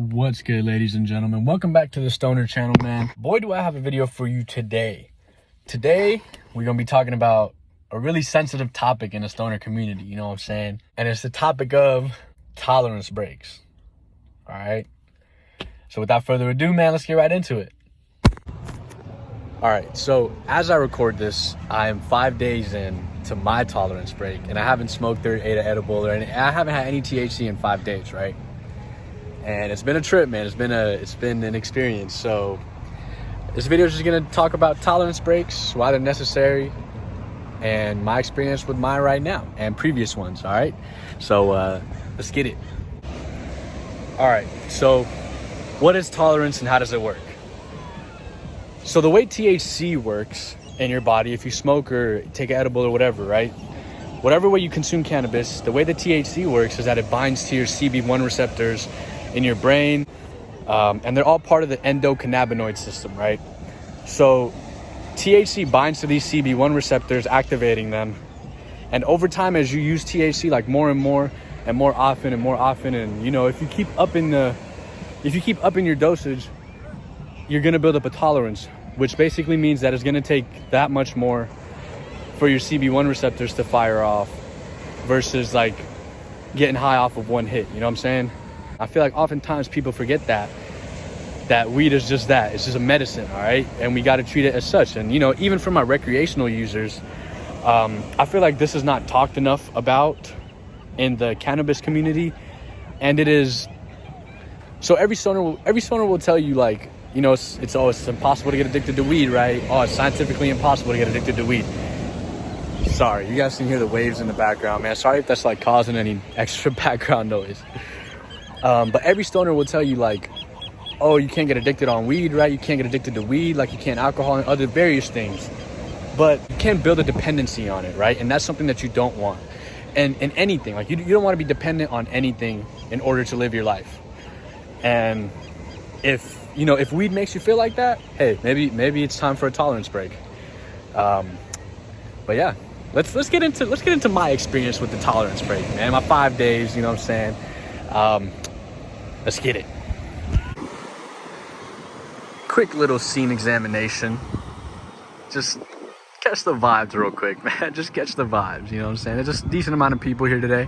What's good, ladies and gentlemen? Welcome back to the Stoner channel, man. Boy, do I have a video for you today. Today, we're going to be talking about a really sensitive topic in the stoner community, you know what I'm saying? And it's the topic of tolerance breaks. All right? So without further ado, man, let's get right into it. All right, so as I record this, I am 5 days in to my tolerance break, and I haven't smoked or ate an edible or anything. I haven't had any THC in 5 days, right? And it's been a trip, man. It's been an experience. So this video is just gonna talk about tolerance breaks, why they're necessary, and my experience with mine right now and previous ones. All right, so let's get it. All right, so what is tolerance and how does it work? So the way THC works in your body, if you smoke or take an edible or whatever, right? Whatever way you consume cannabis, the way the THC works is that it binds to your CB1 receptors in your brain, and they're all part of the endocannabinoid system, right? So THC binds to these CB1 receptors, activating them, and over time, as you use THC like more and more and more often and more often, and you know, if you keep upping your dosage, you're gonna build up a tolerance, which basically means that it's gonna take that much more for your CB1 receptors to fire off versus like getting high off of one hit. You know what I'm saying? I feel like oftentimes people forget that weed is just that. It's just a medicine, all right? And we got to treat it as such. And, you know, even for my recreational users, I feel like this is not talked enough about in the cannabis community. And it is, so every stoner will tell you, like, you know, it's impossible to get addicted to weed, right? Oh, it's scientifically impossible to get addicted to weed. Sorry, you guys can hear the waves in the background, man. Sorry if that's like causing any extra background noise. But every stoner will tell you, like, oh, you can't get addicted on weed, right? You can't get addicted to weed like you can alcohol and other various things. But you can build a dependency on it, right? And that's something that you don't want. And in anything, like you don't want to be dependent on anything in order to live your life. And if weed makes you feel like that, hey, maybe it's time for a tolerance break. But yeah, let's get into my experience with the tolerance break, man. My 5 days, you know what I'm saying? Let's get it. Quick little scene examination. Just catch the vibes real quick, man. Just catch the vibes, you know what I'm saying? There's just a decent amount of people here today.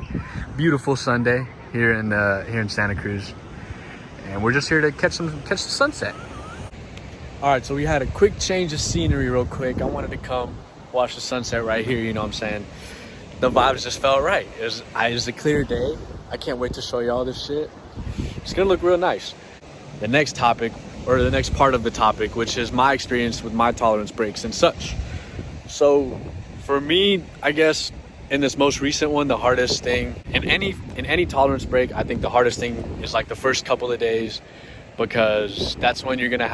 Beautiful Sunday here in Santa Cruz. And we're just here to catch the sunset. All right, so we had a quick change of scenery real quick. I wanted to come watch the sunset right here, you know what I'm saying? The vibes just felt right. It was a clear day. I can't wait to show you all this shit. It's gonna look real nice. The next topic, or the next part of the topic, which is my experience with my tolerance breaks and such. So for me, I guess in this most recent one, the hardest thing in any tolerance break, I think the hardest thing is like the first couple of days, because that's when you're gonna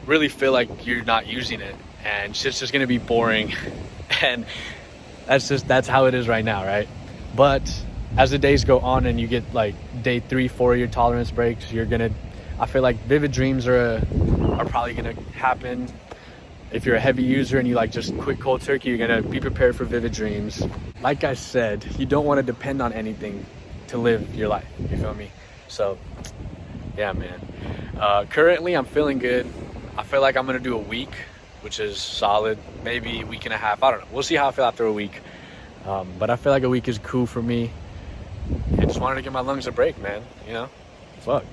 really feel like you're not using it and shit's just gonna be boring. And that's how it is right now, right? But as the days go on and you get like day 3, 4 of your tolerance breaks, I feel like vivid dreams are probably gonna happen. If you're a heavy user and you like just quit cold turkey, you're gonna be prepared for vivid dreams. Like I said, you don't want to depend on anything to live your life, you feel me? So yeah, man. Currently I'm feeling good. I feel like I'm gonna do a week, which is solid. Maybe a week and a half, I don't know. We'll see how I feel after a week. But I feel like a week is cool for me. I just wanted to give my lungs a break, man, you know? Fuck.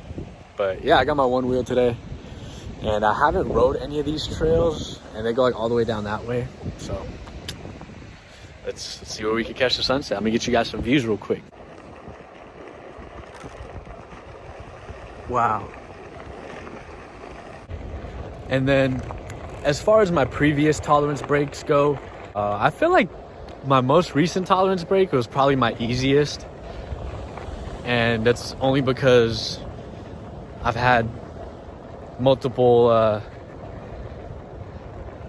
But yeah, I got my one wheel today. And I haven't rode any of these trails, and they go like all the way down that way. So let's see where we can catch the sunset. I'm gonna get you guys some views real quick. Wow. And then as far as my previous tolerance breaks go, I feel like my most recent tolerance break was probably my easiest. And that's only because I've had multiple,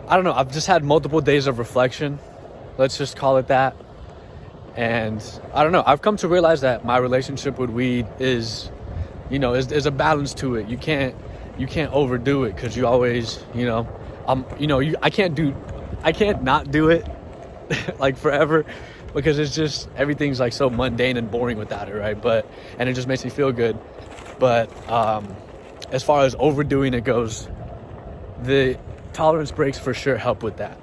I've just had multiple days of reflection. Let's just call it that. And I don't know, I've come to realize that my relationship with weed is a balance to it. You can't overdo it, because you always, I can't not do it like forever, because it's just, everything's like so mundane and boring without it, right? And it just makes me feel good. But as far as overdoing it goes, the tolerance breaks for sure help with that.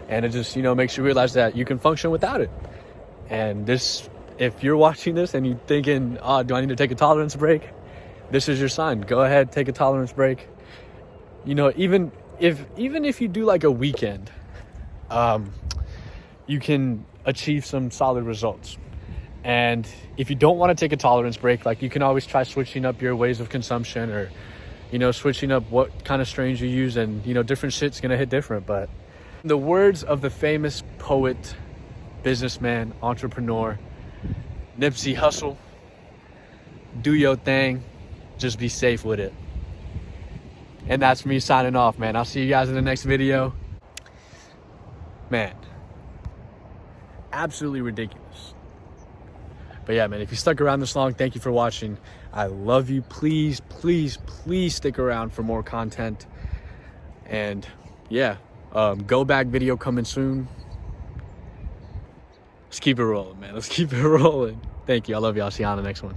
And it just, makes you realize that you can function without it. And this, if you're watching this and you're thinking, oh, do I need to take a tolerance break? This is your sign. Go ahead, take a tolerance break. Even if you do like a weekend, you can achieve some solid results. And if you don't want to take a tolerance break, like, you can always try switching up your ways of consumption, or switching up what kind of strains you use, and different shit's gonna hit different. But in the words of the famous poet, businessman, entrepreneur, Nipsey Hussle, do your thing, just be safe with it. And that's me signing off, man. I'll see you guys in the next video. Man, absolutely ridiculous. But yeah, man, if you stuck around this long, thank you for watching. I love you. Please, please, please stick around for more content. And yeah, go back video coming soon. Let's keep it rolling, man. Let's keep it rolling. Thank you. I love you. I'll see you on the next one.